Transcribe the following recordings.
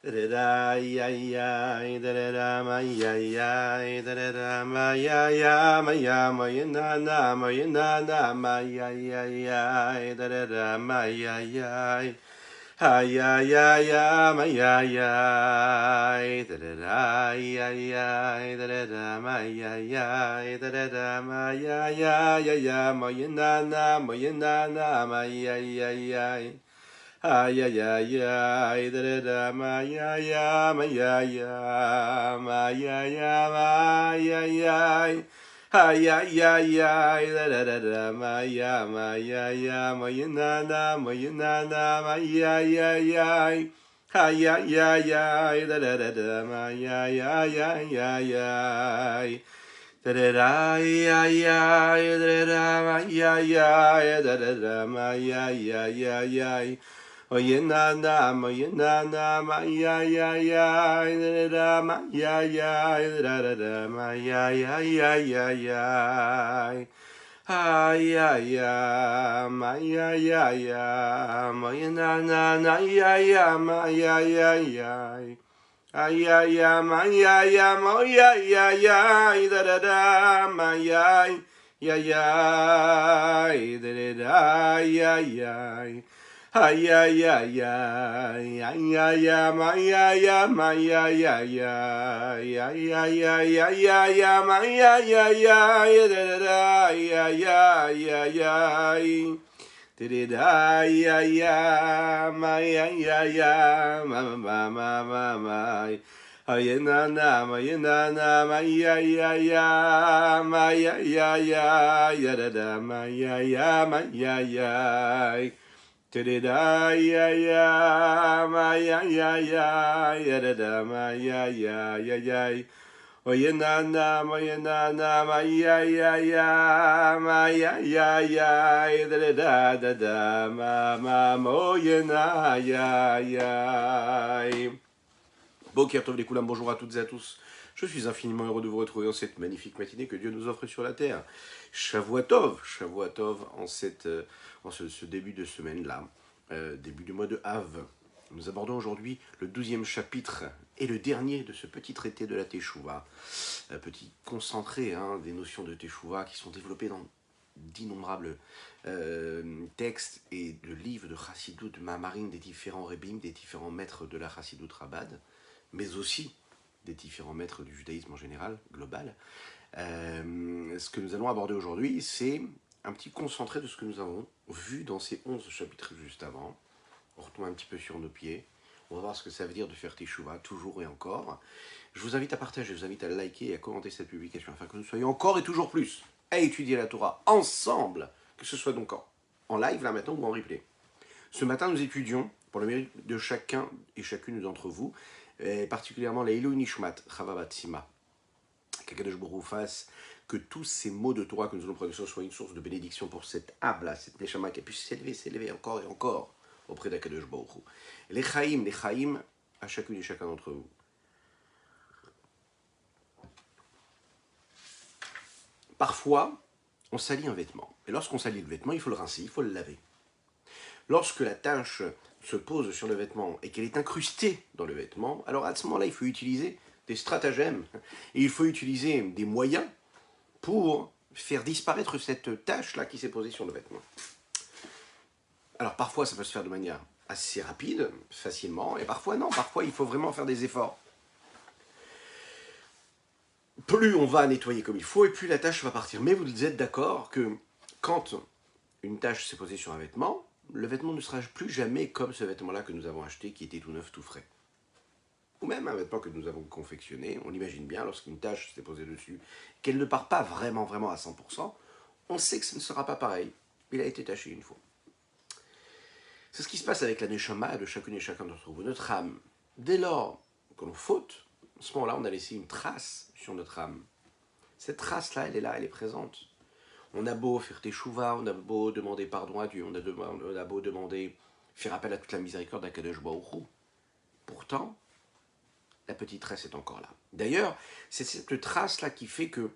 Ay ay ay ay ay ay ay da da da ay ay ay da da da ay ay ay da da da ay ay ay ay ay my na na my na na ay ay ay ay ay ay ay ay da da da ay ay ay ay ay ay ay ay ay ay ay ay ay da da da da maya maya ya maya na ay ay ay ay ay ay ay ay da da da da maya ya ya ya ya da da da ay ay ay da da ay ay ay da da da maya ya ya ya Oye na ma ya ya ya da da ma ya ya da da da ma ya ya ya ya ya ay ay ya ma ya ya ya ma ya na ya ya ma ya ya ya ay ay ya ma ya ya ma ya ya ya da da da ma ya ya ya da da da ya ya ay ay ay ay ay ay ay ma ya ya ma ya ya ya ay ay ay ay ay ay ma ya ya ya da da da ay ay ay ay ay da da ay ay ay ma ya ya ya ma ma ma ma ma ay na na ma ya ya ya ma ya ya ya da da ma ya ya ma ya ya da ya ya ma ya ya ya da da ma ya ya ya ya oye na ma ya ya ya ma ya ya ya da da da ma oye na ya ya. Boker Tov les Koulam, bonjour à toutes et à tous. Je suis infiniment heureux de vous retrouver en cette magnifique matinée que Dieu nous offre sur la terre. Shavua Tov en ce début de semaine-là, début du mois de Av. Nous abordons aujourd'hui le 12e chapitre et le dernier de ce petit traité de la Teshuvah, petit concentré des notions de Teshuvah qui sont développées dans d'innombrables textes et de livres de Chassidut, de Mahamarine, des différents Rebim, des différents maîtres de la Chassidut Rabbad, mais aussi des différents maîtres du judaïsme en général, global. Ce que nous allons aborder aujourd'hui, c'est un petit concentré de ce que nous avons vu dans ces 11 chapitres juste avant. On retombe un petit peu sur nos pieds. On va voir ce que ça veut dire de faire Teshuvah, toujours et encore. Je vous invite à partager, je vous invite à liker et à commenter cette publication, afin que nous soyons encore et toujours plus à étudier la Torah ensemble, que ce soit donc en live là maintenant ou en replay. Ce matin, nous étudions, pour le mérite de chacun et chacune d'entre vous, particulièrement la Ilou Nishmat, Chava Bat Sima, qu'Akadosh Baruch Hu fasse que tous ces mots de Torah que nous allons prononcer soient une source de bénédiction pour cette âme-là, cette Neshama qui a pu s'élever encore et encore auprès d'Akadosh Baruch Hu. Les Chaim, à chacune et chacun d'entre vous. Parfois, on salit un vêtement. Et lorsqu'on salit le vêtement, il faut le rincer, il faut le laver. Lorsque la tache se pose sur le vêtement et qu'elle est incrustée dans le vêtement, alors à ce moment-là, il faut utiliser des stratagèmes et il faut utiliser des moyens pour faire disparaître cette tache-là qui s'est posée sur le vêtement. Alors parfois, ça peut se faire de manière assez rapide, facilement, et parfois non, parfois il faut vraiment faire des efforts. Plus on va nettoyer comme il faut, et plus la tache va partir. Mais vous êtes d'accord que quand une tache s'est posée sur un vêtement, le vêtement ne sera plus jamais comme ce vêtement-là que nous avons acheté, qui était tout neuf, tout frais. Ou même un vêtement que nous avons confectionné, on imagine bien, lorsqu'une tache s'est posée dessus, qu'elle ne part pas vraiment à 100%, on sait que ce ne sera pas pareil. Il a été taché une fois. C'est ce qui se passe avec la Neshama de chacune et chacun d'entre vous, notre âme. Dès lors que l'on faute, à ce moment-là, on a laissé une trace sur notre âme. Cette trace-là, elle est présente. On a beau faire Teshuvah, on a beau demander pardon à Dieu, on a beau demander, faire appel à toute la miséricorde d'Akadosh Baruch Hu. Pourtant, la petite trace est encore là. D'ailleurs, c'est cette trace-là qui fait que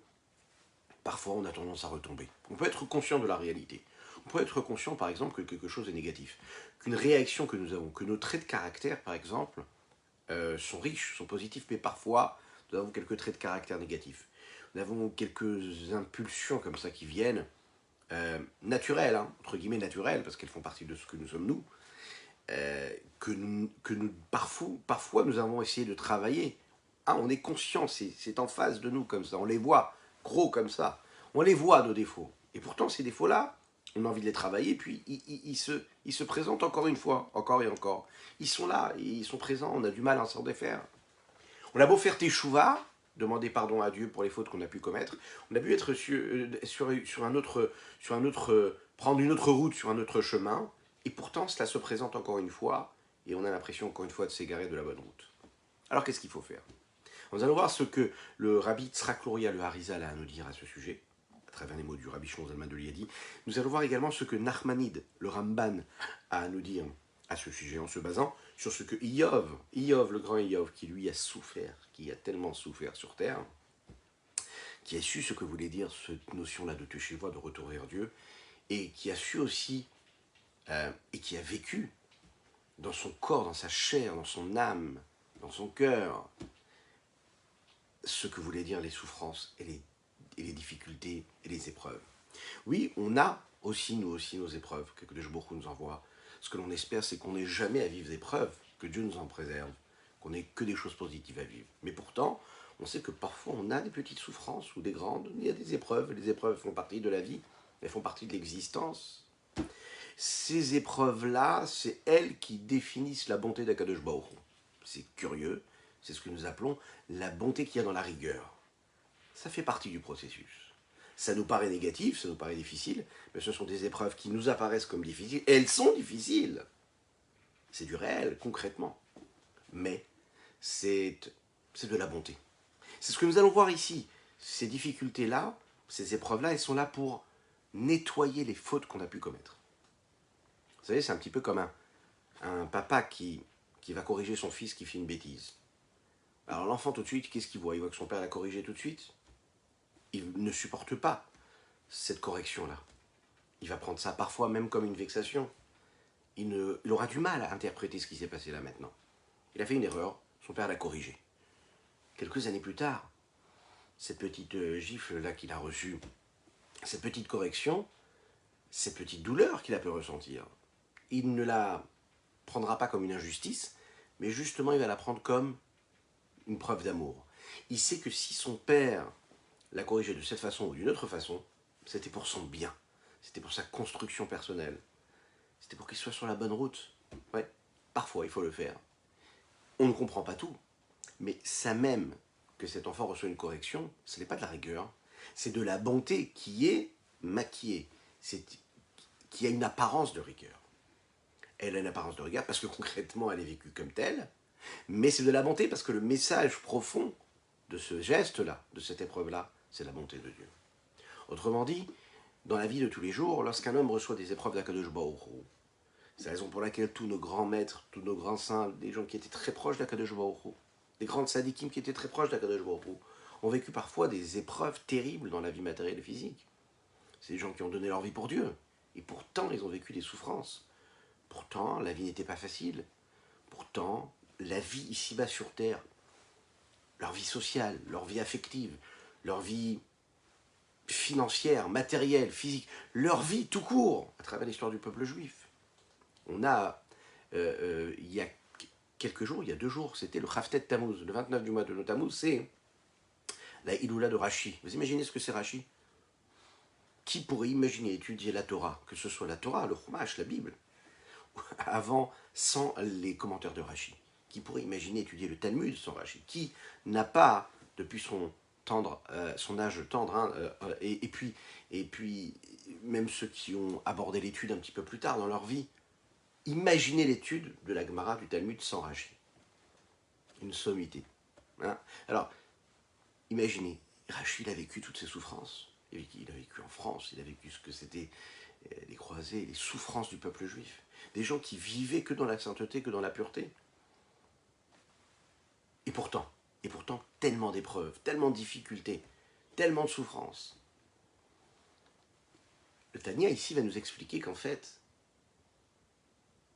parfois on a tendance à retomber. On peut être conscient de la réalité. On peut être conscient, par exemple, que quelque chose est négatif. Qu'une réaction que nous avons, que nos traits de caractère, par exemple, sont riches, sont positifs, mais parfois, nous avons quelques traits de caractère négatifs. Nous avons quelques impulsions comme ça qui viennent, naturelles, hein, entre guillemets naturelles, parce qu'elles font partie de ce que nous sommes nous, que nous parfois nous avons essayé de travailler. Ah, on est conscient, c'est en face de nous comme ça, on les voit gros comme ça, on les voit nos défauts. Et pourtant ces défauts-là, on a envie de les travailler, puis ils se présentent encore une fois, encore et encore. Ils sont là, ils sont présents, on a du mal à s'en défaire. On a beau faire teshuva, demander pardon à Dieu pour les fautes qu'on a pu commettre, on a pu être sur un autre, prendre une autre route, sur un autre chemin, et pourtant cela se présente encore une fois, et on a l'impression encore une fois de s'égarer de la bonne route. Alors qu'est-ce qu'il faut faire? Nous allons voir ce que le rabbi Tzrak Luria le Harizal a à nous dire à ce sujet, à travers les mots du rabbi Shlomo Zalman de Liadi. Nous allons voir également ce que Nachmanide, le Ramban, a à nous dire à ce sujet, en se basant sur ce que Iyov, le grand Iyov, qui lui a souffert, qui a tellement souffert sur terre, qui a su ce que voulait dire cette notion-là de Teshuvah, de retour vers Dieu, et qui a su aussi, et qui a vécu dans son corps, dans sa chair, dans son âme, dans son cœur, ce que voulaient dire les souffrances et les difficultés et les épreuves. Oui, on a aussi, nous aussi, nos épreuves que Kadosh Baruch Hu nous envoie. Ce que l'on espère, c'est qu'on n'ait jamais à vivre d'épreuves, que Dieu nous en préserve, qu'on n'ait que des choses positives à vivre. Mais pourtant, on sait que parfois on a des petites souffrances ou des grandes, il y a des épreuves, les épreuves font partie de la vie, elles font partie de l'existence. Ces épreuves-là, c'est elles qui définissent la bonté d'Akadosh Baruch Hu. C'est curieux, c'est ce que nous appelons la bonté qu'il y a dans la rigueur. Ça fait partie du processus. Ça nous paraît négatif, ça nous paraît difficile, mais ce sont des épreuves qui nous apparaissent comme difficiles, et elles sont difficiles. C'est du réel, concrètement. Mais c'est de la bonté. C'est ce que nous allons voir ici. Ces difficultés-là, ces épreuves-là, elles sont là pour nettoyer les fautes qu'on a pu commettre. Vous savez, c'est un petit peu comme un papa qui va corriger son fils qui fait une bêtise. Alors l'enfant tout de suite, qu'est-ce qu'il voit? Il voit que son père l'a corrigé tout de suite. Il ne supporte pas cette correction-là. Il va prendre ça parfois même comme une vexation. Il aura du mal à interpréter ce qui s'est passé là maintenant. Il a fait une erreur, son père l'a corrigé. Quelques années plus tard, cette petite gifle-là qu'il a reçue, cette petite correction, cette petite douleur qu'il a pu ressentir, il ne la prendra pas comme une injustice, mais justement il va la prendre comme une preuve d'amour. Il sait que si son père l'a corrigé de cette façon ou d'une autre façon, c'était pour son bien, c'était pour sa construction personnelle, c'était pour qu'il soit sur la bonne route. Ouais, parfois il faut le faire. On ne comprend pas tout, mais ça même que cet enfant reçoit une correction, ce n'est pas de la rigueur, c'est de la bonté qui est maquillée, qui a une apparence de rigueur. Elle a une apparence de rigueur parce que concrètement elle est vécue comme telle, mais c'est de la bonté parce que le message profond de ce geste-là, de cette épreuve-là, c'est la bonté de Dieu. Autrement dit, dans la vie de tous les jours, lorsqu'un homme reçoit des épreuves d'Akadosh Baruch Hu, c'est la raison pour laquelle tous nos grands maîtres, tous nos grands saints, des gens qui étaient très proches d'Akadosh Baruch Hu, des grandes sadikim qui étaient très proches d'Akadosh Baruch Hu, ont vécu parfois des épreuves terribles dans la vie matérielle et physique. C'est des gens qui ont donné leur vie pour Dieu, et pourtant ils ont vécu des souffrances. Pourtant, la vie n'était pas facile. Pourtant, la vie ici-bas sur Terre, leur vie sociale, leur vie affective, leur vie financière, matérielle, physique, leur vie tout court, à travers l'histoire du peuple juif. On a, il y a quelques jours, il y a 2 jours, c'était le Haftet Tammuz, le 29 du mois de Tammuz, c'est la Iloula de Rashi. Vous imaginez ce que c'est Rashi? Qui pourrait imaginer étudier la Torah, que ce soit la Torah, le Chumash, la Bible, avant, sans les commentaires de Rashi? Qui pourrait imaginer étudier le Talmud sans Rashi? Qui n'a pas, depuis son âge tendre, hein, et puis, même ceux qui ont abordé l'étude un petit peu plus tard dans leur vie, imaginez l'étude de la Gemara, du Talmud sans Rashi. Une sommité. Hein. Alors, imaginez, Rashi, il a vécu toutes ces souffrances. Il a vécu en France, il a vécu ce que c'était les croisés, les souffrances du peuple juif. Des gens qui vivaient que dans la sainteté, que dans la pureté. Et pourtant, tellement d'épreuves, tellement de difficultés, tellement de souffrances. Le Tania ici va nous expliquer qu'en fait,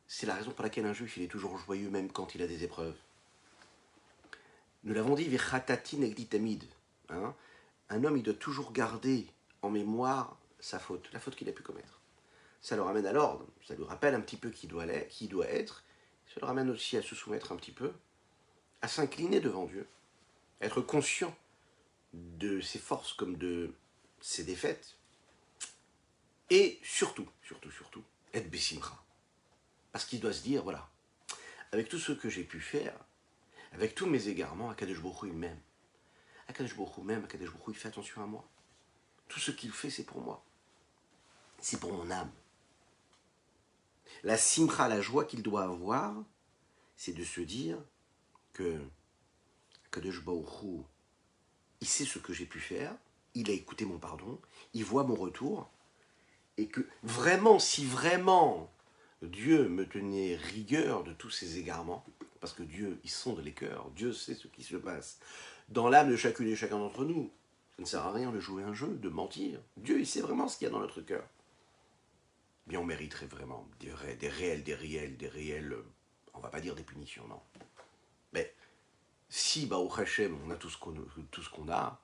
c'est la raison pour laquelle un juif il est toujours joyeux même quand il a des épreuves. Nous l'avons dit, Vechatati negdi tamid. Un homme, il doit toujours garder en mémoire sa faute, la faute qu'il a pu commettre. Ça le ramène à l'ordre, ça lui rappelle un petit peu qui il doit être, ça le ramène aussi à se soumettre un petit peu, à s'incliner devant Dieu, à être conscient de ses forces comme de ses défaites, et surtout, être Bessimcha. Parce qu'il doit se dire, voilà, avec tout ce que j'ai pu faire, avec tous mes égarements, Akadosh Baruch Hu il m'aime. Akadosh Baruch Hu m'aime, Akadosh Baruch Hu il fait attention à moi. Tout ce qu'il fait, c'est pour moi. C'est pour mon âme. La simcha, la joie qu'il doit avoir, c'est de se dire que Akadosh Baruch Hu, il sait ce que j'ai pu faire, il a écouté mon pardon, il voit mon retour, et que vraiment, si vraiment Dieu me tenait rigueur de tous ces égarements, parce que Dieu, il sonde les cœurs, Dieu sait ce qui se passe dans l'âme de chacune et chacun d'entre nous. Ça ne sert à rien de jouer un jeu, de mentir. Dieu, il sait vraiment ce qu'il y a dans notre cœur. Bien, on mériterait vraiment des réels, on va pas dire des punitions, non. Mais si, au Hachem, on a tout ce qu'on a,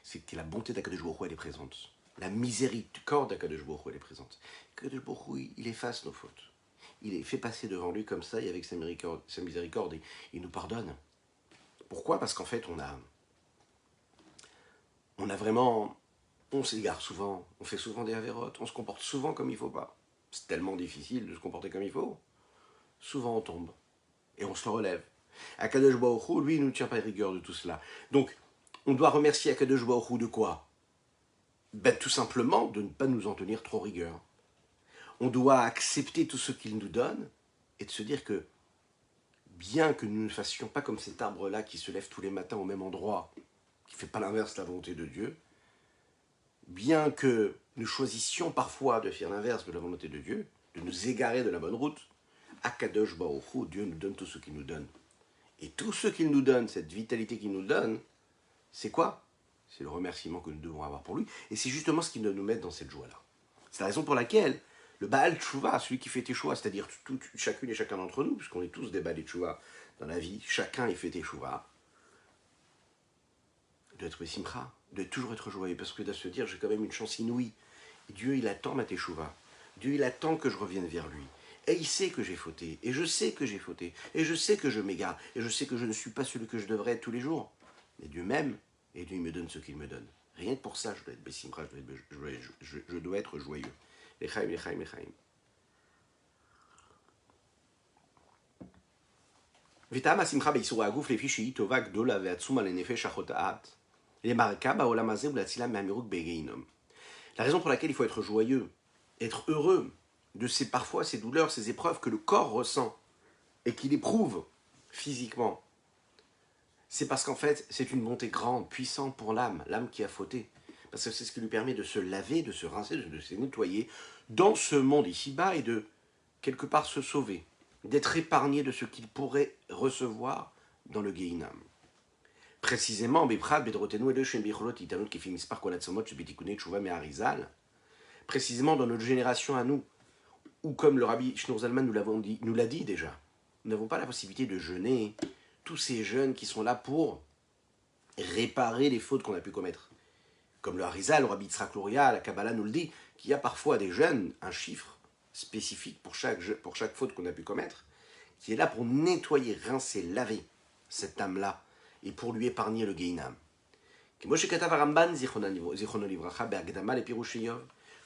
c'est que la bonté d'Akadosh Baruch Hu, elle est présente. La miséricorde d'Akadosh Baruch Hu, elle est présente. Akadosh Baruch Hu, il efface nos fautes. Il les fait passer devant lui comme ça, et avec sa miséricorde, il nous pardonne. Pourquoi? Parce qu'en fait, on a vraiment... On s'égare souvent, on fait souvent des avérotes, on se comporte souvent comme il ne faut pas. C'est tellement difficile de se comporter comme il faut. Souvent on tombe, et on se relève. Akadosh Baruch Hu, lui, il ne nous tient pas rigueur de tout cela. Donc, on doit remercier Akadosh Baruch Hu de quoi? Tout simplement de ne pas nous en tenir trop rigueur. On doit accepter tout ce qu'il nous donne, et de se dire que, bien que nous ne fassions pas comme cet arbre-là qui se lève tous les matins au même endroit, qui ne fait pas l'inverse de la volonté de Dieu, bien que nous choisissions parfois de faire l'inverse de la volonté de Dieu, de nous égarer de la bonne route, Akadosh Baruch Hu, Dieu nous donne tout ce qu'il nous donne. Et tout ce qu'il nous donne, cette vitalité qu'il nous donne, c'est quoi? C'est le remerciement que nous devons avoir pour lui. Et c'est justement ce qui doit nous mettre dans cette joie-là. C'est la raison pour laquelle le Baal Tshuva, celui qui fait Teshuva, c'est-à-dire chacune et chacun d'entre nous, puisqu'on est tous des Baal Tshuva dans la vie, chacun y fait Teshuva, doit être Simcha, doit toujours être joyeux, parce que doit se dire, j'ai quand même une chance inouïe. Et Dieu, il attend ma Teshuva. Dieu, il attend que je revienne vers lui. Et il sait que j'ai fauté, et je sais que j'ai fauté, et je sais que je m'égare, et je sais que je ne suis pas celui que je devrais être tous les jours. Mais Dieu m'aime, et Dieu me donne ce qu'il me donne. Rien que pour ça, je dois être Bessimcha, je dois être joyeux. Lechaim, lechaim, lechaim. וטעם השמחה בייסורי הגוף לפי שהיא טובה גדולה ועצומה לנפש החוטאת, למרקה בעולם הזה ולהצילה מהמירוג בגיהינום. La raison pour laquelle il faut être joyeux, être heureux de parfois ces douleurs, ces épreuves que le corps ressent et qu'il éprouve physiquement, c'est parce qu'en fait, c'est une bonté grande, puissante pour l'âme qui a fauté. Parce que c'est ce qui lui permet de se laver, de se rincer, de se nettoyer dans ce monde ici-bas et de, quelque part, se sauver, d'être épargné de ce qu'il pourrait recevoir dans le Gehinam. Précisément, précisément dans notre génération à nous, ou comme le Rabbi Shneur Zalman nous l'a dit déjà, nous n'avons pas la possibilité de jeûner tous ces jeunes qui sont là pour réparer les fautes qu'on a pu commettre. Comme le Harizal, le Rabbi Yitzhak Luria, la Kabbalah nous le dit, qu'il y a parfois des jeûnes, un chiffre spécifique pour chaque faute qu'on a pu commettre, qui est là pour nettoyer, rincer, laver cette âme-là, et pour lui épargner le Gehinam.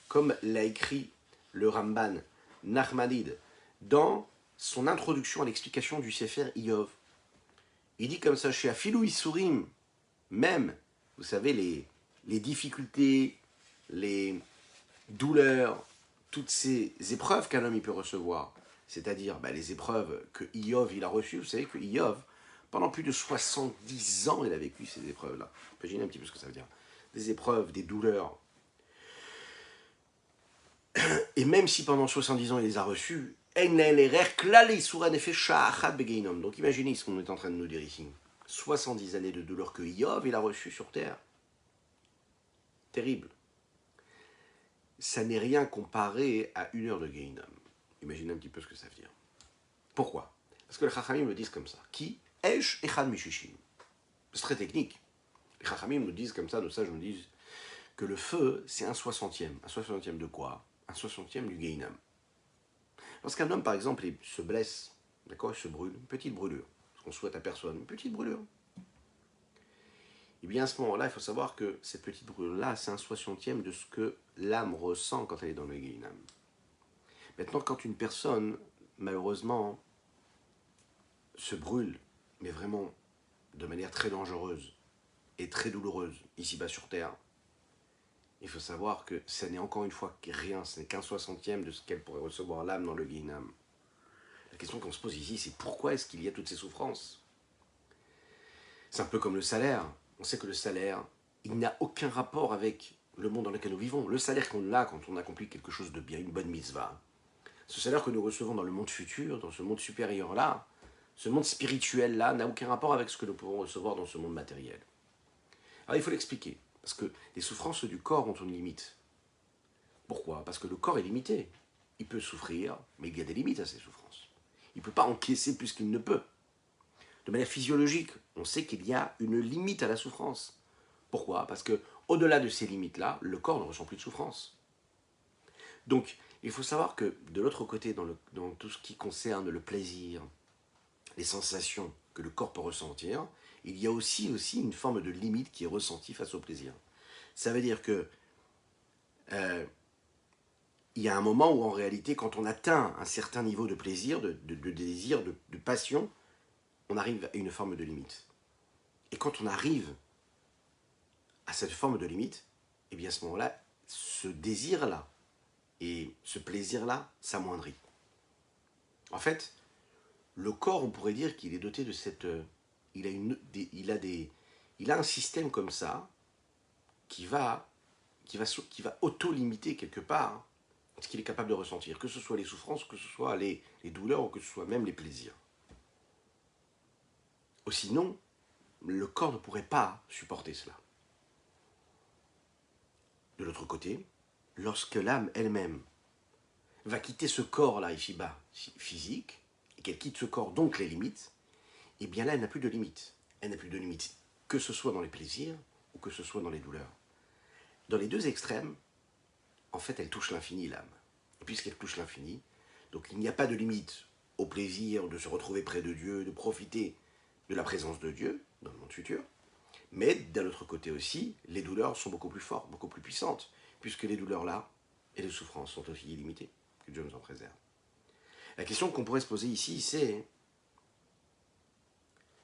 Comme l'a écrit le Ramban Nachmanide dans son introduction à l'explication du Sefer Iyov. Il dit comme ça, chez Afilou Isurim, même, vous savez, les difficultés, les douleurs, toutes ces épreuves qu'un homme il peut recevoir, c'est-à-dire les épreuves que Iyov il a reçues. Vous savez que Iyov, pendant plus de 70 ans, il a vécu ces épreuves-là. Imaginez un petit peu ce que ça veut dire. Des épreuves, des douleurs. Et même si pendant 70 ans il les a reçues, donc imaginez ce qu'on est en train de nous dire ici. 70 années de douleur que Iyov il a reçues sur terre. Terrible. Ça n'est rien comparé à une heure de Gehinam. Imaginez un petit peu ce que ça veut dire. Pourquoi? Parce que les Chachamim me disent comme ça. Qui Esh Echad Mishishim. C'est très technique. Les Chachamim nous disent comme ça, nos sages nous disent que le feu, c'est un soixantième. Un soixantième de quoi? Un soixantième du Gehinam. Lorsqu'un homme, par exemple, se blesse, d'accord, il se brûle, une petite brûlure, ce qu'on souhaite à personne, une petite brûlure. Et bien à ce moment-là, il faut savoir que cette petite brûlure-là, c'est un soixantième de ce que l'âme ressent quand elle est dans le Gehinam. Maintenant, quand une personne, malheureusement, se brûle, mais vraiment de manière très dangereuse et très douloureuse, ici-bas sur Terre, il faut savoir que ce n'est encore une fois rien, ce n'est qu'un soixantième de ce qu'elle pourrait recevoir l'âme dans le Gehinam. La question qu'on se pose ici, c'est pourquoi est-ce qu'il y a toutes ces souffrances? C'est un peu comme le salaire. On sait que le salaire, il n'a aucun rapport avec le monde dans lequel nous vivons. Le salaire qu'on a quand on accomplit quelque chose de bien, une bonne mitzvah, ce salaire que nous recevons dans le monde futur, dans ce monde supérieur-là, ce monde spirituel-là, n'a aucun rapport avec ce que nous pouvons recevoir dans ce monde matériel. Alors il faut l'expliquer, parce que les souffrances du corps ont une limite. Pourquoi? Parce que le corps est limité. Il peut souffrir, mais il y a des limites à ses souffrances. Il ne peut pas encaisser plus qu'il ne peut. De manière physiologique, on sait qu'il y a une limite à la souffrance. Pourquoi? Parce que au-delà de ces limites-là, le corps ne ressent plus de souffrance. Donc, il faut savoir que de l'autre côté, dans tout ce qui concerne le plaisir, les sensations que le corps peut ressentir, il y a aussi une forme de limite qui est ressentie face au plaisir. Ça veut dire que il y a un moment où en réalité, quand on atteint un certain niveau de plaisir, de désir, de passion, on arrive à une forme de limite. Et quand on arrive à cette forme de limite, et bien à ce moment-là, ce désir-là et ce plaisir-là s'amoindrit. En fait, le corps, on pourrait dire qu'il est doté de cette... il a un système comme ça qui va auto-limiter quelque part ce qu'il est capable de ressentir, que ce soit les souffrances, que ce soit les douleurs, ou que ce soit même les plaisirs. Ou sinon, le corps ne pourrait pas supporter cela. De l'autre côté, lorsque l'âme elle-même va quitter ce corps-là, ici-bas, physique, et qu'elle quitte ce corps, donc les limites, eh bien là, elle n'a plus de limites. Elle n'a plus de limites, que ce soit dans les plaisirs ou que ce soit dans les douleurs. Dans les deux extrêmes, en fait, elle touche l'infini, l'âme. Et puisqu'elle touche l'infini, donc il n'y a pas de limite au plaisir de se retrouver près de Dieu, de profiter de la présence de Dieu dans le monde futur. Mais d'un autre côté aussi, les douleurs sont beaucoup plus fortes, beaucoup plus puissantes, puisque les douleurs-là et les souffrances sont aussi illimitées, que Dieu nous en préserve. La question qu'on pourrait se poser ici, c'est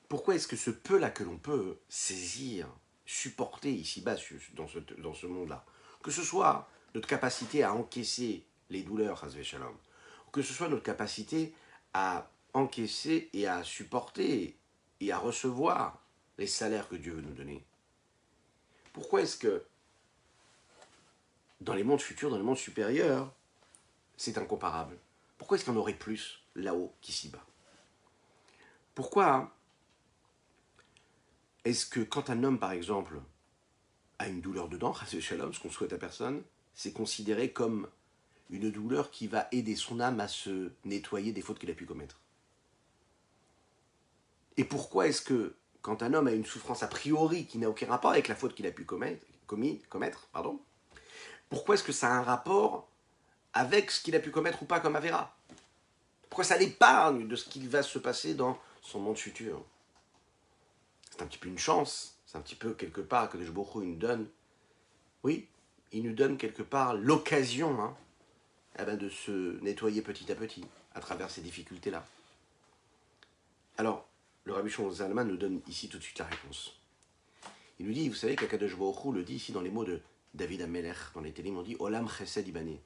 pourquoi est-ce que ce peu-là que l'on peut saisir, supporter ici-bas dans ce monde-là, que ce soit notre capacité à encaisser les douleurs, Hazvé Shalom, que ce soit notre capacité à encaisser et à supporter et à recevoir les salaires que Dieu veut nous donner. Pourquoi est-ce que dans les mondes futurs, dans les mondes supérieurs, c'est incomparable? Pourquoi est-ce qu'il y en aurait plus là-haut qu'ici-bas? Pourquoi est-ce que quand un homme, par exemple, a une douleur dedans, ce qu'on souhaite à personne, c'est considéré comme une douleur qui va aider son âme à se nettoyer des fautes qu'il a pu commettre? Et pourquoi est-ce que quand un homme a une souffrance a priori qui n'a aucun rapport avec la faute qu'il a pu commettre, pourquoi est-ce que ça a un rapport avec ce qu'il a pu commettre ou pas comme Avera? Pourquoi ça l'épargne de ce qui va se passer dans son monde futur? C'est un petit peu une chance, c'est un petit peu quelque part que le Jbokhu nous donne. Oui, il nous donne quelque part l'occasion de se nettoyer petit à petit à travers ces difficultés-là. Alors, le Rabbi Shimon Zalman nous donne ici tout de suite la réponse. Il nous dit, vous savez qu'Akadosh Baruch Hu le dit ici dans les mots de David Amelech, dans les Télim, on dit Olam Chesed Ibané.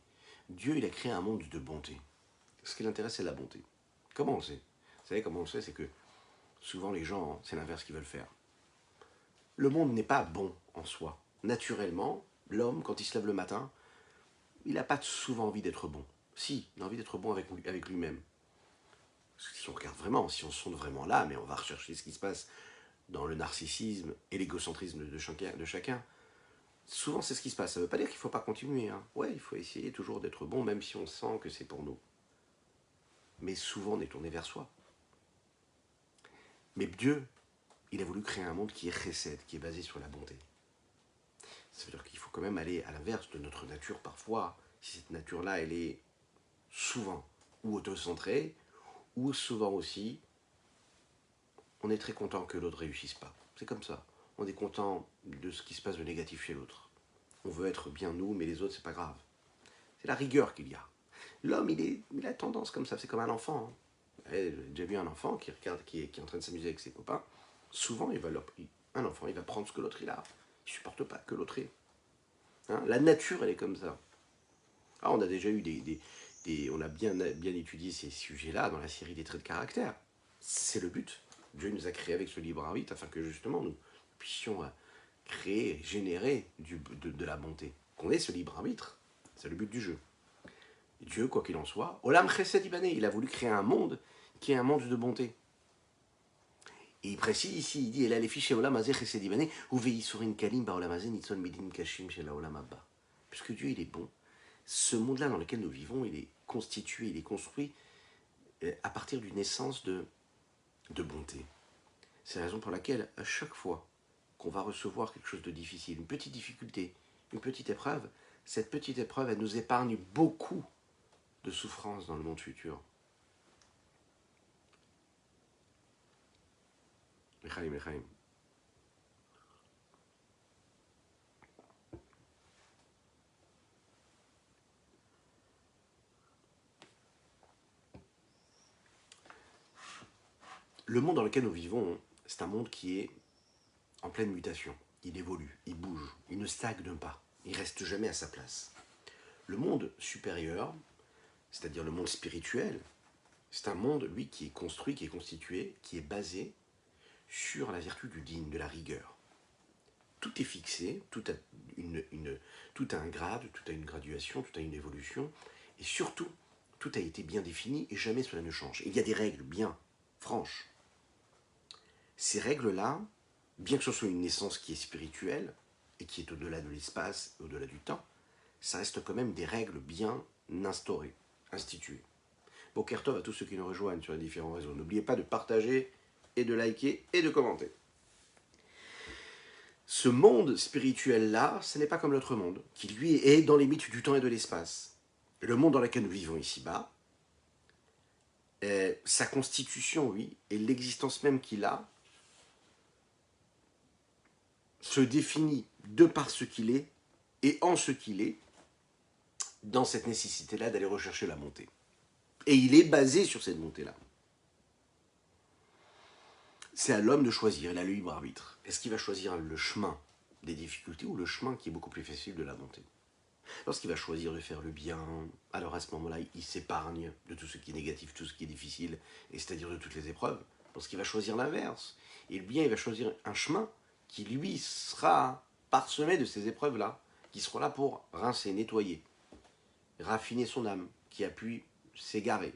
Dieu, il a créé un monde de bonté. Ce qui l'intéresse, c'est la bonté. Comment on sait? Vous savez comment on sait? C'est que souvent les gens, c'est l'inverse qu'ils veulent faire. Le monde n'est pas bon en soi. Naturellement, l'homme, quand il se lève le matin, il n'a pas souvent envie d'être bon. Si, il a envie d'être bon avec lui-même. Si on regarde vraiment, si on sonde vraiment là, mais on va rechercher ce qui se passe dans le narcissisme et l'égocentrisme de chacun. Souvent, c'est ce qui se passe. Ça ne veut pas dire qu'il ne faut pas continuer. Ouais, il faut essayer toujours d'être bon, même si on sent que c'est pour nous. Mais souvent, on est tourné vers soi. Mais Dieu, il a voulu créer un monde qui est chesed, qui est basé sur la bonté. Ça veut dire qu'il faut quand même aller à l'inverse de notre nature parfois, si cette nature-là, elle est souvent ou autocentrée, ou souvent aussi, on est très content que l'autre ne réussisse pas. C'est comme ça. On est content de ce qui se passe de négatif chez l'autre. On veut être bien nous, mais les autres, c'est pas grave. C'est la rigueur qu'il y a. L'homme, il a tendance comme ça, c'est comme un enfant. Hein. J'ai déjà vu un enfant qui regarde, qui est en train de s'amuser avec ses copains. Souvent, un enfant, il va prendre ce que l'autre il a. Il ne supporte pas que l'autre ait. Hein. La nature, elle est comme ça. Ah, on a déjà eu on a bien étudié ces sujets-là dans la série des traits de caractère. C'est le but. Dieu nous a créés avec ce libre arbitre afin que justement nous puissions créer, générer de la bonté. Qu'on ait ce libre arbitre. C'est le but du jeu. Dieu, quoi qu'il en soit, Olam Chesed Ibané, il a voulu créer un monde qui est un monde de bonté. Et il précise ici, il dit, et là les fiches Olam Azeh Chesed Ibané, ou Veisurin Kalim ba Olam Azeh Nitzon Midin Kashim Shel Olam Abba. Puisque Dieu, il est bon, ce monde-là dans lequel nous vivons, il est constitué, il est construit à partir d'une essence de bonté. C'est la raison pour laquelle, à chaque fois qu'on va recevoir quelque chose de difficile, une petite difficulté, une petite épreuve, cette petite épreuve, elle nous épargne beaucoup de souffrance dans le monde futur. Mechaim, Mechaim. Le monde dans lequel nous vivons, c'est un monde qui est en pleine mutation. Il évolue, il bouge, il ne stagne pas, il ne reste jamais à sa place. Le monde supérieur, c'est-à-dire le monde spirituel, c'est un monde, lui, qui est construit, qui est constitué, qui est basé sur la vertu du digne, de la rigueur. Tout est fixé, tout a un grade, tout a une graduation, tout a une évolution, et surtout, tout a été bien défini et jamais cela ne change. Il y a des règles bien franches. Ces règles-là, bien que ce soit une naissance qui est spirituelle et qui est au-delà de l'espace, au-delà du temps, ça reste quand même des règles bien instaurées, instituées. Boker Tov à tous ceux qui nous rejoignent sur les différents réseaux. N'oubliez pas de partager et de liker et de commenter. Ce monde spirituel-là, ce n'est pas comme l'autre monde, qui lui est dans les limites du temps et de l'espace. Le monde dans lequel nous vivons ici-bas, sa constitution, oui, et l'existence même qu'il a, se définit de par ce qu'il est et en ce qu'il est, dans cette nécessité-là d'aller rechercher la montée. Et il est basé sur cette montée-là. C'est à l'homme de choisir, il a le libre arbitre. Est-ce qu'il va choisir le chemin des difficultés ou le chemin qui est beaucoup plus facile de la montée? Lorsqu'il va choisir de faire le bien, alors à ce moment-là, il s'épargne de tout ce qui est négatif, tout ce qui est difficile, et c'est-à-dire de toutes les épreuves. Lorsqu'il va choisir l'inverse, et le bien, il va choisir un chemin qui, lui, sera parsemé de ces épreuves-là, qui seront là pour rincer, nettoyer, raffiner son âme, qui a pu s'égarer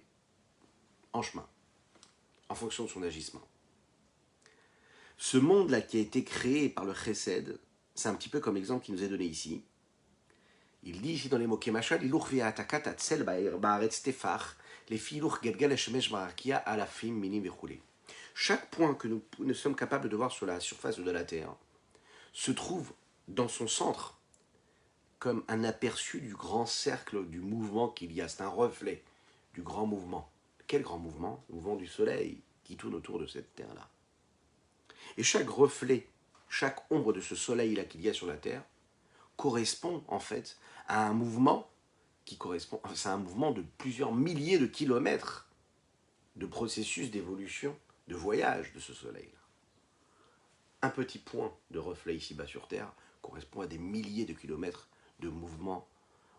en chemin, en fonction de son agissement. Ce monde-là qui a été créé par le Chesed, c'est un petit peu comme l'exemple qui nous est donné ici. Il dit ici dans les mots Kemachal, Iluch ve'atakat atzel ba'aretz tefach, les filuch gelgal hashemesh barakia alafim minim vechule. Chaque point que nous sommes capables de voir sur la surface de la Terre se trouve dans son centre comme un aperçu du grand cercle du mouvement qu'il y a. C'est un reflet du grand mouvement. Quel grand mouvement? Le mouvement du soleil qui tourne autour de cette Terre-là. Et chaque reflet, chaque ombre de ce soleil-là qu'il y a sur la Terre correspond en fait à un mouvement c'est un mouvement de plusieurs milliers de kilomètres de processus d'évolution, de voyage de ce soleil-là. Un petit point de reflet ici-bas sur Terre correspond à des milliers de kilomètres de mouvement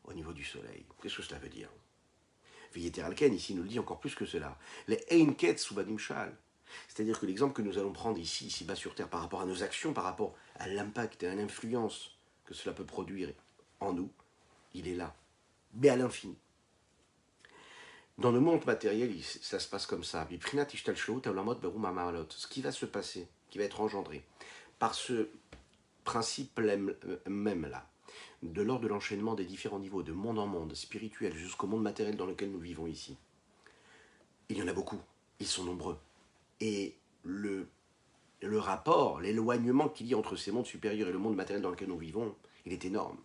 au niveau du soleil. Qu'est-ce que cela veut dire? Veyeter Alken ici nous le dit encore plus que cela. Les Einket Subadim Shal. C'est-à-dire que l'exemple que nous allons prendre ici-bas sur Terre, par rapport à nos actions, par rapport à l'impact et à l'influence que cela peut produire en nous, il est là, mais à l'infini. Dans le monde matériel, ça se passe comme ça. Ce qui va se passer, qui va être engendré par ce principe même là, de l'ordre de l'enchaînement des différents niveaux, de monde en monde, spirituel, jusqu'au monde matériel dans lequel nous vivons ici. Il y en a beaucoup, ils sont nombreux. Et le rapport, l'éloignement qu'il y a entre ces mondes supérieurs et le monde matériel dans lequel nous vivons, il est énorme.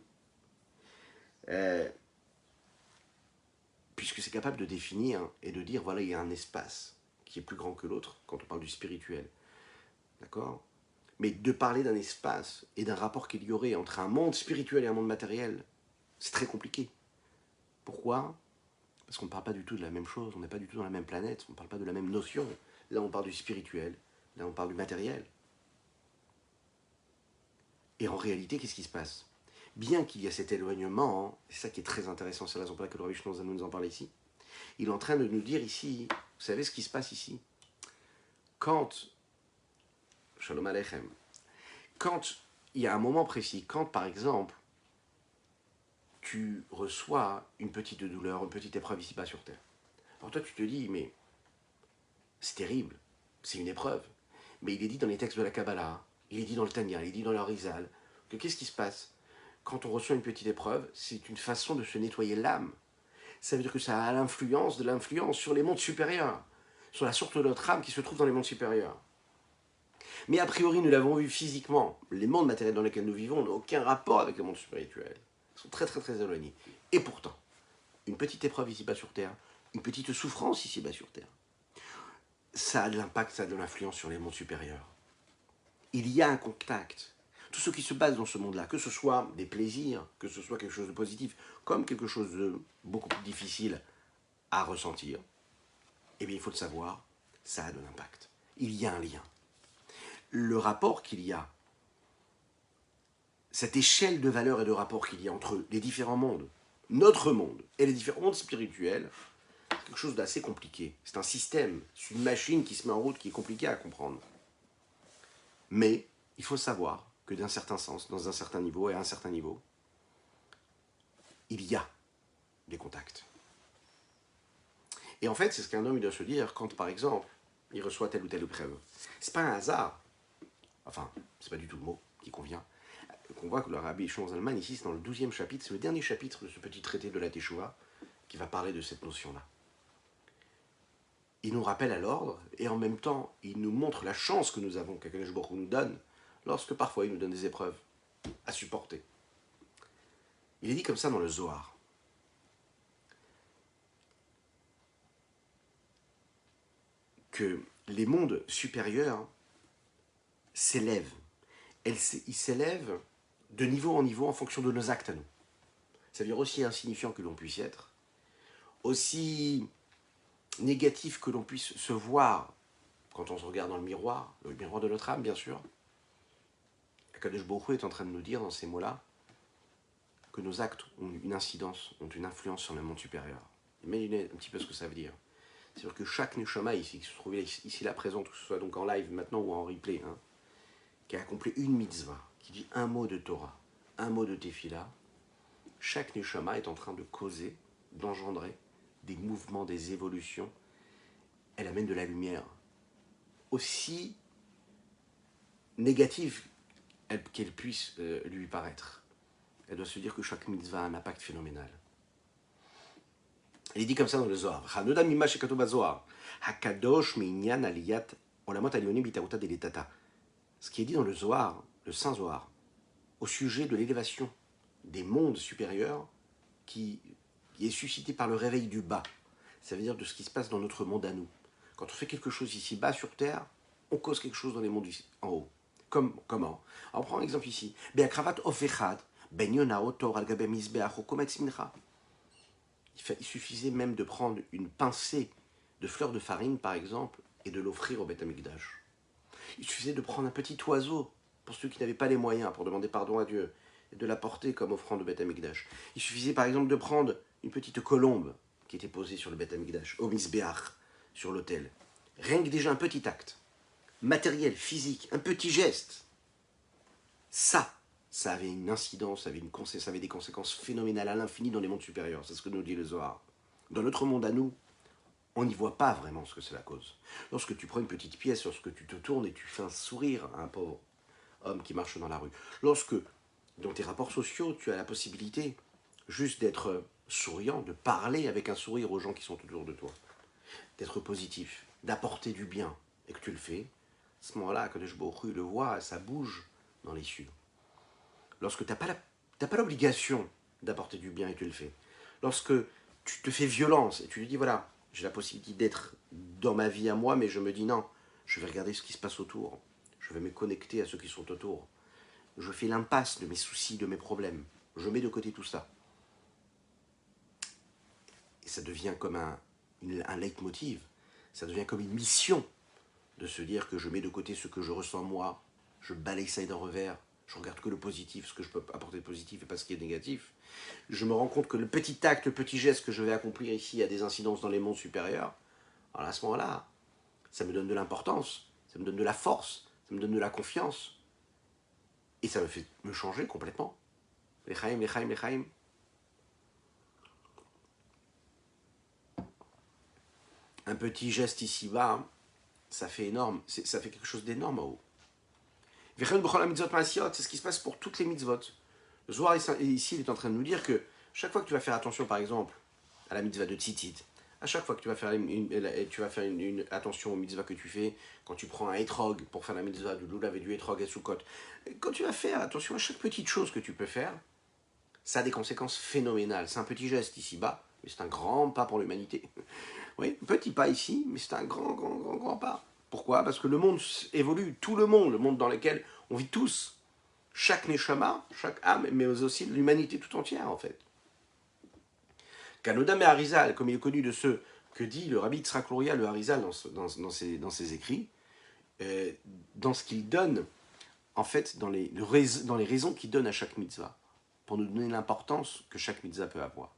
Puisque c'est capable de définir et de dire, voilà, il y a un espace qui est plus grand que l'autre quand on parle du spirituel. D'accord? Mais de parler d'un espace et d'un rapport qu'il y aurait entre un monde spirituel et un monde matériel, c'est très compliqué. Pourquoi? Parce qu'on ne parle pas du tout de la même chose, on n'est pas du tout dans la même planète, on ne parle pas de la même notion. Là, on parle du spirituel, là, on parle du matériel. Et en réalité, qu'est-ce qui se passe? Bien qu'il y ait cet éloignement, c'est ça qui est très intéressant, c'est la raison pour laquelle le Rabbi Shlomo Zalman nous en parle ici, il est en train de nous dire ici, vous savez ce qui se passe ici? Quand, Shalom Aleichem, quand il y a un moment précis, quand par exemple, tu reçois une petite douleur, une petite épreuve ici-bas sur Terre. Alors toi, tu te dis, mais c'est terrible, c'est une épreuve. Mais il est dit dans les textes de la Kabbalah, il est dit dans le Tanya, il est dit dans l'Arizal, que qu'est-ce qui se passe? Quand on reçoit une petite épreuve, c'est une façon de se nettoyer l'âme. Ça veut dire que ça a l'influence de l'influence sur les mondes supérieurs, sur la sorte de notre âme qui se trouve dans les mondes supérieurs. Mais a priori, nous l'avons vu physiquement, les mondes matériels dans lesquels nous vivons n'ont aucun rapport avec le monde spirituel. Ils sont très très très éloignés. Et pourtant, une petite épreuve ici-bas sur Terre, une petite souffrance ici-bas sur Terre, ça a de l'impact, ça a de l'influence sur les mondes supérieurs. Il y a un contact. Tout ce qui se passe dans ce monde-là, que ce soit des plaisirs, que ce soit quelque chose de positif, comme quelque chose de beaucoup plus difficile à ressentir, eh bien il faut le savoir, ça a de l'impact. Il y a un lien. Le rapport qu'il y a, cette échelle de valeur et de rapport qu'il y a entre les différents mondes, notre monde et les différents mondes spirituels, c'est quelque chose d'assez compliqué. C'est un système, c'est une machine qui se met en route, qui est compliquée à comprendre. Mais il faut savoir que d'un certain sens, dans un certain niveau et à un certain niveau, il y a des contacts. Et en fait, c'est ce qu'un homme doit se dire quand, par exemple, il reçoit telle ou telle épreuve. C'est pas un hasard, enfin, c'est pas du tout le mot qui convient, qu'on voit que le Rabbi Shlomo Zalman, ici, c'est dans le 12e chapitre, c'est le dernier chapitre de ce petit traité de la Teshuvah, qui va parler de cette notion-là. Il nous rappelle à l'ordre, et en même temps, il nous montre la chance que nous avons, qu'Akadosh Baruch Hu nous donne, lorsque parfois il nous donne des épreuves à supporter. Il est dit comme ça dans le Zohar. Que les mondes supérieurs s'élèvent. Ils s'élèvent de niveau en niveau en fonction de nos actes à nous. Ça veut dire aussi insignifiant que l'on puisse être, aussi négatif que l'on puisse se voir quand on se regarde dans le miroir de notre âme, bien sûr. Akadosh Baruch Hu est en train de nous dire dans ces mots-là que nos actes ont une incidence, ont une influence sur le monde supérieur. Imaginez un petit peu ce que ça veut dire. C'est-à-dire que chaque Neshama ici, qui se trouve ici là présent, que ce soit donc en live maintenant ou en replay, qui a accompli une mitzvah, qui dit un mot de Torah, un mot de Tefila, chaque Neshama est en train de causer, d'engendrer des mouvements, des évolutions. Elle amène de la lumière, aussi négative qu'elle puisse lui paraître. Elle doit se dire que chaque mitzvah a un impact phénoménal. Il est dit comme ça dans le Zohar. Ce qui est dit dans le Zohar, le Saint Zohar, au sujet de l'élévation des mondes supérieurs qui est suscité par le réveil du bas. Ça veut dire de ce qui se passe dans notre monde à nous. Quand on fait quelque chose ici bas sur Terre, on cause quelque chose dans les mondes en haut. Comment? On prend un exemple ici. Il suffisait même de prendre une pincée de fleurs de farine, par exemple, et de l'offrir au Beth Amikdash. Il suffisait de prendre un petit oiseau, pour ceux qui n'avaient pas les moyens, pour demander pardon à Dieu, et de l'apporter comme offrande au Beth Amikdash. Il suffisait par exemple de prendre une petite colombe qui était posée sur le Beth Amikdash, au Misbeach, sur l'autel. Rien que déjà un petit acte, matériel, physique, un petit geste. Ça avait une incidence, ça avait des conséquences phénoménales à l'infini dans les mondes supérieurs. C'est ce que nous dit le Zohar. Dans notre monde à nous, on n'y voit pas vraiment ce que cela cause. Lorsque tu prends une petite pièce, lorsque tu te tournes et tu fais un sourire à un pauvre homme qui marche dans la rue, lorsque, dans tes rapports sociaux, tu as la possibilité juste d'être souriant, de parler avec un sourire aux gens qui sont autour de toi, d'être positif, d'apporter du bien, et que tu le fais, ce moment-là, Kadosh Baruch Hu le voit, ça bouge dans les cieux. Lorsque tu n'as pas l'obligation d'apporter du bien et tu le fais. Lorsque tu te fais violence et tu lui dis, voilà, j'ai la possibilité d'être dans ma vie à moi, mais je me dis non, je vais regarder ce qui se passe autour. Je vais me connecter à ceux qui sont autour. Je fais l'impasse de mes soucis, de mes problèmes. Je mets de côté tout ça. Et ça devient comme un leitmotiv. Ça devient comme une mission de se dire que je mets de côté ce que je ressens moi. Je balaye ça d'un revers. Je regarde que le positif, ce que je peux apporter de positif et pas ce qui est négatif. Je me rends compte que le petit acte, le petit geste que je vais accomplir ici a des incidences dans les mondes supérieurs. Alors à ce moment-là, ça me donne de l'importance, ça me donne de la force, ça me donne de la confiance. Et ça me fait me changer complètement. L'Echaim, l'Echaim, l'Echaim. Un petit geste ici-bas, ça fait énorme, ça fait quelque chose d'énorme en haut. C'est ce qui se passe pour toutes les mitzvot. Le Zohar ici, il est en train de nous dire que chaque fois que tu vas faire attention, par exemple, à la mitzvah de tzitzit, à chaque fois que tu vas faire une attention aux mitzvahs que tu fais, quand tu prends un etrog pour faire la mitzvah du lulav et du etrog et Sukkot, quand tu vas faire attention à chaque petite chose que tu peux faire, ça a des conséquences phénoménales. C'est un petit geste ici-bas, mais c'est un grand pas pour l'humanité. Oui, petit pas ici, mais c'est un grand pas. Pourquoi? Parce que le monde évolue, tout le monde dans lequel on vit tous. Chaque neshama, chaque âme, mais aussi l'humanité tout entière en fait. Kanodam et Harizal, comme il est connu de ceux que dit le rabbi Tzrak Luria, le Harizal dans ses écrits, dans ce qu'il donne, en fait, dans les raisons qu'il donne à chaque mitzvah, pour nous donner l'importance que chaque mitzvah peut avoir.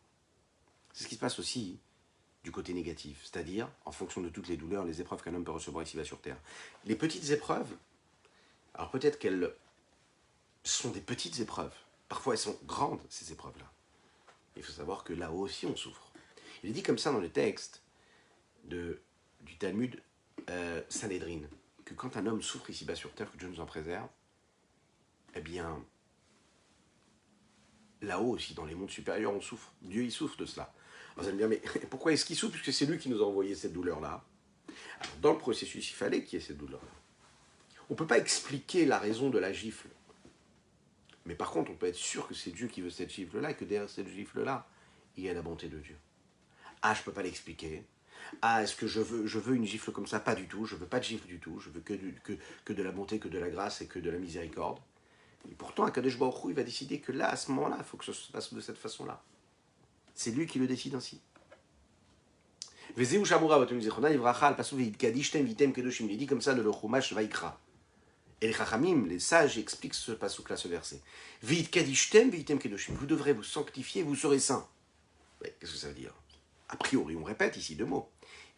C'est ce qui se passe aussi du côté négatif, c'est-à-dire en fonction de toutes les douleurs, les épreuves qu'un homme peut recevoir ici-bas sur Terre. Les petites épreuves, alors peut-être qu'elles sont des petites épreuves, parfois elles sont grandes, ces épreuves-là. Il faut savoir que là-haut aussi on souffre. Il est dit comme ça dans le texte du Talmud Sanhedrin, que quand un homme souffre ici-bas sur Terre, que Dieu nous en préserve, eh bien, là-haut aussi, dans les mondes supérieurs, on souffre. Dieu, il souffre de cela. Alors, vous allez me dire, mais pourquoi est-ce qu'il souffre? Puisque c'est lui qui nous a envoyé cette douleur-là. Alors, dans le processus, il fallait qu'il y ait cette douleur-là. On ne peut pas expliquer la raison de la gifle. Mais par contre, on peut être sûr que c'est Dieu qui veut cette gifle-là et que derrière cette gifle-là, il y a la bonté de Dieu. Ah, je ne peux pas l'expliquer. Ah, est-ce que je veux une gifle comme ça? Pas du tout. Je ne veux pas de gifle du tout. Je veux que de la bonté, que de la grâce et que de la miséricorde. Et pourtant, Akadosh Baruch Hu, il va décider que là, à ce moment-là, il faut que ça se passe de cette façon-là. C'est lui qui le décide ainsi. Il est dit comme ça dans le Chumash Vaikra. Et les Chachamim, les sages, expliquent ce passouk-là, ce verset. Vous devrez vous sanctifier, vous serez saints. Qu'est-ce que ça veut dire? A priori, on répète ici deux mots.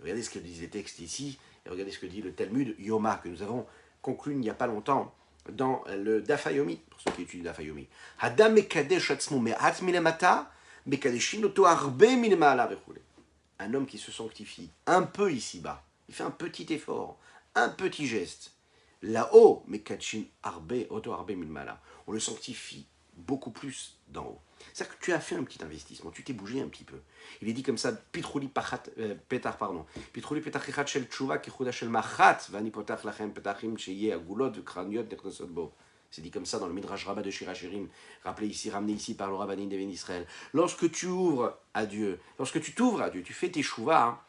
Regardez ce que disent les textes ici, et regardez ce que dit le Talmud Yoma, que nous avons conclu il n'y a pas longtemps dans le Dafayomi, pour ceux qui étudient Dafayomi. Hadam mekadesh atzmo me'at milemata, mekadeshin oto arbe milemala vechule. Un homme qui se sanctifie un peu ici-bas, il fait un petit effort, un petit geste. Là-haut, mekadeshin arbe oto arbe milemala. On le sanctifie beaucoup plus d'en haut. C'est-à-dire que tu as fait un petit investissement, tu t'es bougé un petit peu. Il est dit comme ça, Pitrouli petar, pardon. Pitrouli petachichat shel tshuva kichuda shel machat, vani potach lachem petachim sheye agulot kraniot nechnosot bo. C'est dit comme ça dans le Midrash Rabbah de Shirachirim, rappelé ici, ramené ici par le Rabbanim d'Even Israël. Lorsque tu ouvres à Dieu, lorsque tu t'ouvres à Dieu, tu fais tes shuvas, hein,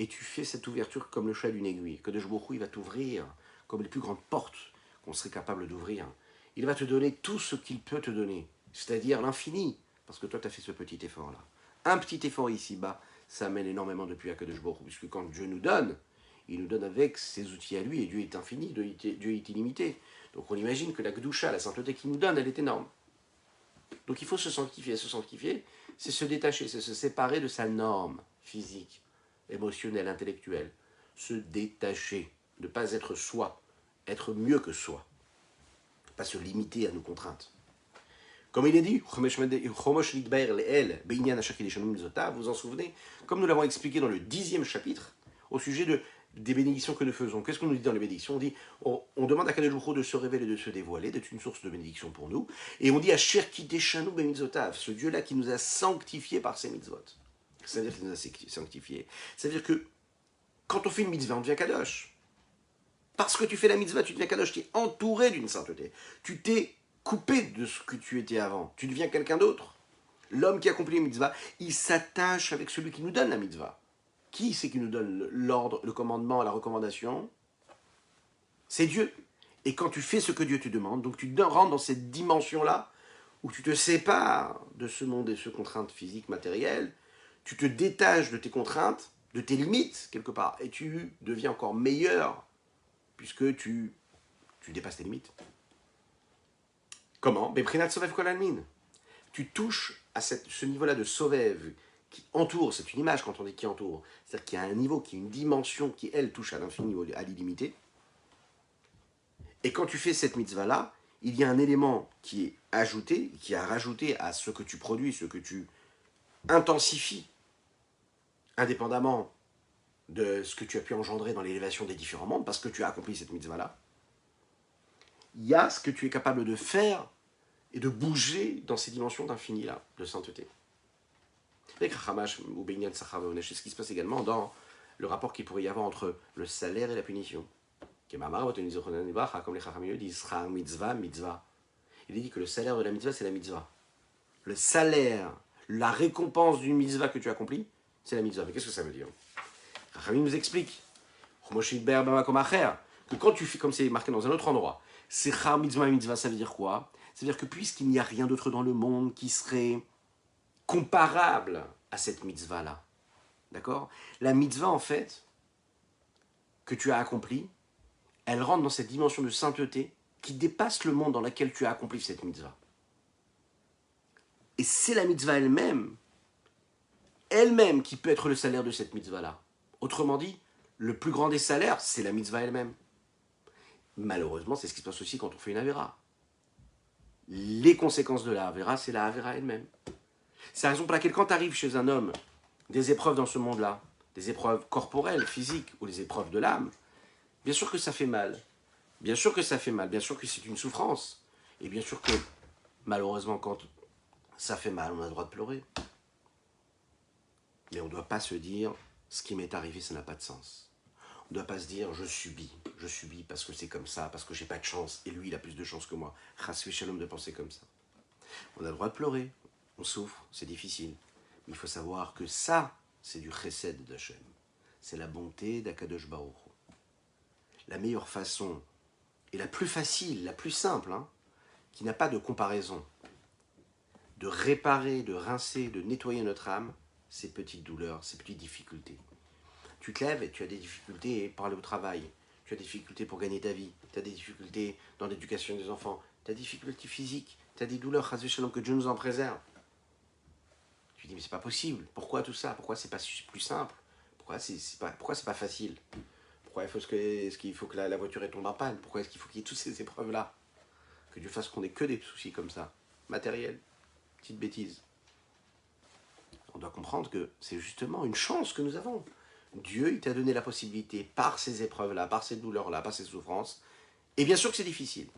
et tu fais cette ouverture comme le chat d'une aiguille. Kadosh Baruch Hu, il va t'ouvrir comme les plus grandes portes qu'on serait capable d'ouvrir. Il va te donner tout ce qu'il peut te donner, c'est-à-dire l'infini, parce que toi, tu as fait ce petit effort-là. Un petit effort ici-bas, ça amène énormément depuis à Kadosh Baruch Hu, puisque quand Dieu nous donne, il nous donne avec ses outils à lui, et Dieu est infini, Dieu est illimité. Donc on imagine que la Gdusha, la sainteté qu'il nous donne, elle est énorme. Donc il faut se sanctifier. Se sanctifier, c'est se détacher, c'est se séparer de sa norme physique, émotionnelle, intellectuelle. Se détacher, ne pas être soi, être mieux que soi. Pas se limiter à nos contraintes. Comme il est dit, vous vous en souvenez, comme nous l'avons expliqué dans le 10e chapitre, au sujet des bénédictions que nous faisons. Qu'est-ce qu'on nous dit dans les bénédictions? On dit, on demande à Kadosh Baruch Hu de se révéler, de se dévoiler, d'être une source de bénédiction pour nous. Et on dit à Asher Kideshanu b'mitzvotav, ce Dieu-là qui nous a sanctifiés par ses mitzvot. C'est-à-dire qu'il nous a sanctifiés. C'est-à-dire que quand on fait une mitzvah, on devient Kadosh. Parce que tu fais la mitzvah, tu deviens kadosh, tu es entouré d'une sainteté. Tu t'es coupé de ce que tu étais avant. Tu deviens quelqu'un d'autre. L'homme qui accomplit la mitzvah, il s'attache avec celui qui nous donne la mitzvah. Qui c'est qui nous donne l'ordre, le commandement, la recommandation? C'est Dieu. Et quand tu fais ce que Dieu te demande, donc tu rentres dans cette dimension-là, où tu te sépares de ce monde et de ces contraintes physiques, matérielles, tu te détaches de tes contraintes, de tes limites, quelque part, et tu deviens encore meilleur, puisque tu dépasses tes limites. Comment? Beprinat Sovev Kolalmin. Tu touches à ce niveau-là de Sovev, qui entoure, c'est une image quand on dit qui entoure, c'est-à-dire qu'il y a un niveau, qui est une dimension qui, elle, touche à l'infini, à l'illimité. Et quand tu fais cette mitzvah-là, il y a un élément qui est ajouté, qui a rajouté à ce que tu produis, ce que tu intensifies, indépendamment de ce que tu as pu engendrer dans l'élévation des différents mondes, parce que tu as accompli cette mitzvah-là. Il y a ce que tu es capable de faire et de bouger dans ces dimensions d'infini-là, de sainteté. C'est ce qui se passe également dans le rapport qu'il pourrait y avoir entre le salaire et la punition. Comme les Chachamim disent, mitzvah, mitzvah. Il est dit que le salaire de la mitzvah, c'est la mitzvah. Le salaire, la récompense d'une mitzvah que tu accomplis, c'est la mitzvah. Mais qu'est-ce que ça veut dire? Chachamim nous explique que quand tu fais, comme c'est marqué dans un autre endroit, c'est char mitzvah mitzvah, ça veut dire quoi? Ça veut dire que puisqu'il n'y a rien d'autre dans le monde qui serait comparable à cette mitzvah-là, d'accord? La mitzvah, en fait, que tu as accomplie, elle rentre dans cette dimension de sainteté qui dépasse le monde dans lequel tu as accompli cette mitzvah. Et c'est la mitzvah elle-même qui peut être le salaire de cette mitzvah-là. Autrement dit, le plus grand des salaires, c'est la mitzvah elle-même. Malheureusement, c'est ce qui se passe aussi quand on fait une avéra. Les conséquences de la avéra, c'est la avéra elle-même. C'est la raison pour laquelle quand tu arrives chez un homme, des épreuves dans ce monde-là, des épreuves corporelles, physiques, ou les épreuves de l'âme, bien sûr que ça fait mal. Bien sûr que ça fait mal. Bien sûr que c'est une souffrance. Et bien sûr que, malheureusement, quand ça fait mal, on a le droit de pleurer. Mais on ne doit pas se dire, ce qui m'est arrivé, ça n'a pas de sens. On ne doit pas se dire, je subis parce que c'est comme ça, parce que j'ai pas de chance, et lui, il a plus de chance que moi. Chas v'shalom de penser comme ça. On a le droit de pleurer, on souffre, c'est difficile. Mais il faut savoir que ça, c'est du chesed d'Hachem. C'est la bonté d'Akadosh Baruch Hu. La meilleure façon, et la plus facile, la plus simple, qui n'a pas de comparaison, de réparer, de rincer, de nettoyer notre âme, ces petites douleurs, ces petites difficultés. Tu te lèves et tu as des difficultés pour aller au travail, tu as des difficultés pour gagner ta vie, tu as des difficultés dans l'éducation des enfants, tu as des difficultés physiques, tu as des douleurs, que Dieu nous en préserve. Tu te dis, mais c'est pas possible, pourquoi tout ça? Pourquoi c'est pas plus simple? Pourquoi c'est pas facile? Pourquoi est-ce qu'il faut que la voiture tombe en panne? Pourquoi est-ce qu'il faut qu'il y ait toutes ces épreuves-là? Que Dieu fasse qu'on ait que des soucis comme ça, matériels, petites bêtises. On doit comprendre que c'est justement une chance que nous avons. Dieu, il t'a donné la possibilité, par ces épreuves-là, par ces douleurs-là, par ces souffrances, et bien sûr que c'est difficile,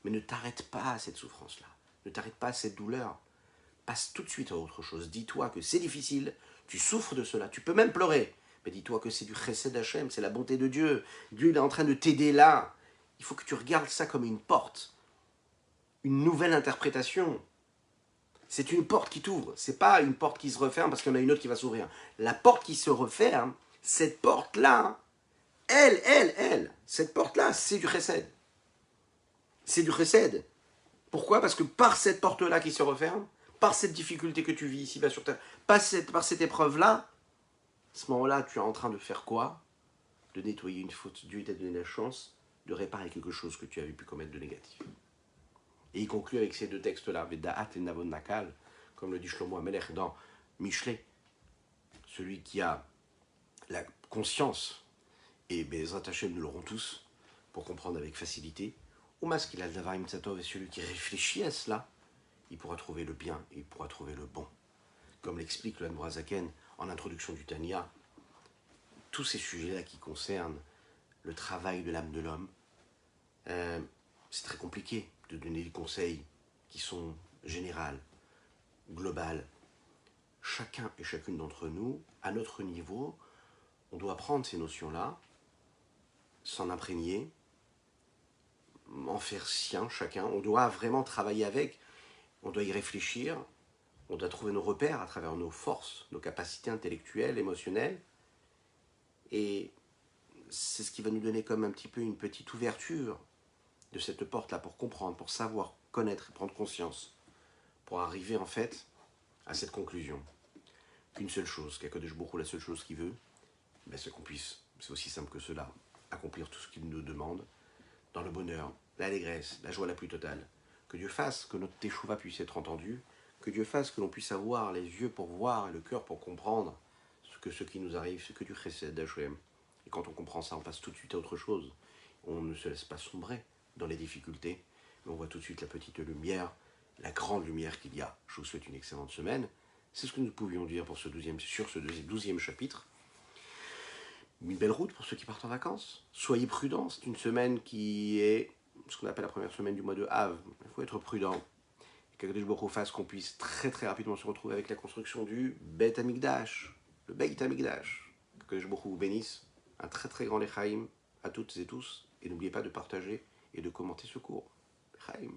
mais ne t'arrête pas à cette souffrance-là, ne t'arrête pas à cette douleur, passe tout de suite à autre chose. Dis-toi que c'est difficile, tu souffres de cela, tu peux même pleurer, mais dis-toi que c'est du chesed Hashem, c'est la bonté de Dieu. Dieu, il est en train de t'aider là. Il faut que tu regardes ça comme une porte, une nouvelle interprétation. C'est une porte qui t'ouvre, c'est pas une porte qui se referme parce qu'il y en a une autre qui va s'ouvrir. La porte qui se referme, cette porte-là, cette porte-là, c'est du chesed. C'est du chesed. Pourquoi? Parce que par cette porte-là qui se referme, par cette difficulté que tu vis ici-bas sur terre, par cette épreuve-là, à ce moment-là, tu es en train de faire quoi? De nettoyer une faute. Dieu t'a donné la chance de réparer quelque chose que tu avais pu commettre de négatif. Et il conclut avec ces deux textes-là, Vedaat et Navon Nakal, comme le dit Shlomo Amelech dans Michelet. Celui qui a la conscience, et Bezrat Hashem, nous l'aurons tous, pour comprendre avec facilité, ou qu'il a le Davarim Tzatov, et celui qui réfléchit à cela, il pourra trouver le bien, et il pourra trouver le bon. Comme l'explique le Hanbrazaken en introduction du Tanya, tous ces sujets-là qui concernent le travail de l'âme de l'homme, c'est très compliqué de donner des conseils qui sont générales, globales. Chacun et chacune d'entre nous, à notre niveau, on doit prendre ces notions-là, s'en imprégner, en faire sien chacun, on doit vraiment travailler avec, on doit y réfléchir, on doit trouver nos repères à travers nos forces, nos capacités intellectuelles, émotionnelles, et c'est ce qui va nous donner comme un petit peu une petite ouverture de cette porte-là pour comprendre, pour savoir, connaître et prendre conscience, pour arriver en fait à cette conclusion. Qu'une seule chose, qu'Akadosh Baruch Hu, la seule chose qu'il veut, ben c'est qu'on puisse, c'est aussi simple que cela, accomplir tout ce qu'il nous demande, dans le bonheur, l'allégresse, la joie la plus totale. Que Dieu fasse que notre teshuva puisse être entendu, que Dieu fasse que l'on puisse avoir les yeux pour voir et le cœur pour comprendre ce qui nous arrive, ce que du chesed d'Hachem. Et quand on comprend ça, on passe tout de suite à autre chose. On ne se laisse pas sombrer dans les difficultés, mais on voit tout de suite la petite lumière, la grande lumière qu'il y a. Je vous souhaite une excellente semaine. C'est ce que nous pouvions dire pour sur ce 12e chapitre. Une belle route pour ceux qui partent en vacances. Soyez prudents, c'est une semaine qui est ce qu'on appelle la première semaine du mois de Av. Il faut être prudent. Qu'Akadosh Baruch Hu fasse qu'on puisse très très rapidement se retrouver avec la construction du Beit Hamikdash, le Beit Hamikdash. Qu'Akadosh Baruch Hu vous bénisse. Un très très grand Lechaim à toutes et tous. Et n'oubliez pas de partager et de commenter ce cours. Lechaim.